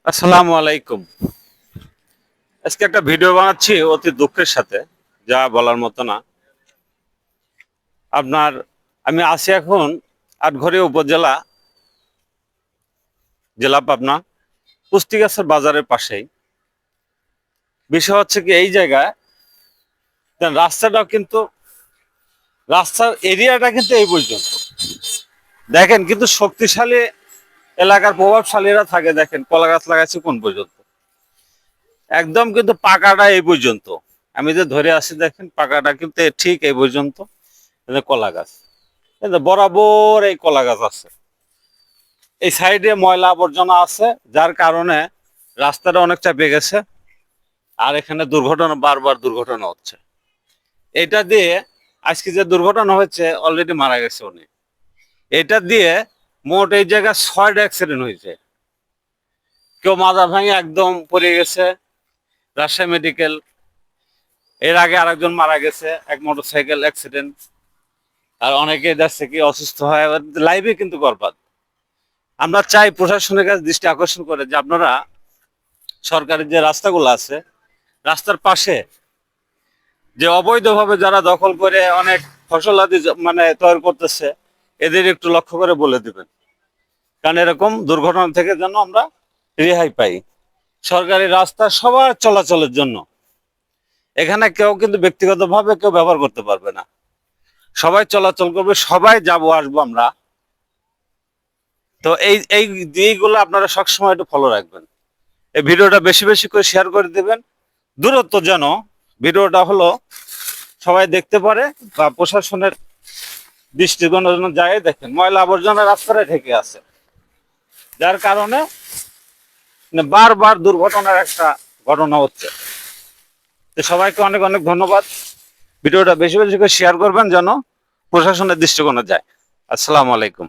আসসালামু আলাইকুম। আজকে একটা ভিডিও বানাচ্ছি অতি দুঃখের সাথে, যা বলার মতো না। আপনার আমি আছি এখন আটঘরিয়া উপজেলা, জেলা পাবনা, কুস্তিগাছার বাজারের পাশেই। বিষয় হচ্ছে কি, এই জায়গায় রাস্তাটাও কিন্তু, রাস্তার এরিয়াটা কিন্তু এই পর্যন্ত দেখেন, কিন্তু শক্তিশালী এলাকার প্রভাবশালীরা থাকে। দেখেন কলা গাছ লাগাচ্ছে কোন পর্যন্ত, একদম কিন্তু পাকাটা এই পর্যন্ত। আমি যে ধরে আছি দেখেন, পাকাটা কিন্তু ঠিক এই পর্যন্ত। কলা গাছ কিন্তু বরাবর এই কলা গাছ আছে, এই সাইডে ময়লা আবর্জনা আছে, যার কারণে রাস্তাটা অনেক চাপে গেছে। আর এখানে দুর্ঘটনা, বারবার দুর্ঘটনা হচ্ছে। এটা দিয়ে আজকে যে দুর্ঘটনা হয়েছে, অলরেডি মারা গেছে উনি। এটা দিয়ে মোট এই জায়গায় 6টা অ্যাক্সিডেন্ট হয়েছে। কেউ মাথা ভাঙে একদম পড়ে গেছে, রাজশাহী মেডিকেল। এর আগে আরেকজন মারা গেছে এক মোটরসাইকেল অ্যাক্সিডেন্ট। আর অনেকে যাচ্ছে কি অসুস্থ হয়, লাইভে কিন্তু বরবাদ। আমরা চাই প্রশাসনের কাছে দৃষ্টি আকর্ষণ করে যে আপনারা সরকারি যে রাস্তাগুলো আছে, রাস্তার পাশে যে অবৈধভাবে যারা দখল করে অনেক ফসলাদি মানে তৈরি করতেছে, এদের একটু লক্ষ্য করে বলে দিবেন। কারণ এরকম দুর্ঘটনা থেকে যেন আমরা রেহাই পাই। সরকারি রাস্তা সবার চলাচলের জন্য, এখানে কেউ কিন্তু ব্যক্তিগতভাবে কেউ ব্যবহার করতে পারবে না। সবাই চলাচল করবে, সবাই যাবো আসবো আমরা। তো এই এই দিকগুলো আপনারা সবসময় একটু ফলো রাখবেন। এই ভিডিওটা বেশি বেশি করে শেয়ার করে দেবেন। দূরত্ব যেন ভিডিওটা হলো সবাই দেখতে পারে, বা প্রশাসনের দৃষ্টিকোণের জন্য যায়। দেখেন ময়লা আবর্জনা রাস্তায় ঢেকে আছে, যার কারণে বারবার দুর্ঘটনার একটা ঘটনা হচ্ছে। তো সবাইকে অনেক অনেক ধন্যবাদ। ভিডিওটা বেশি বেশি করে শেয়ার করবেন যেন প্রশাসনের দৃষ্টিকোণে যায়। আসসালামু আলাইকুম।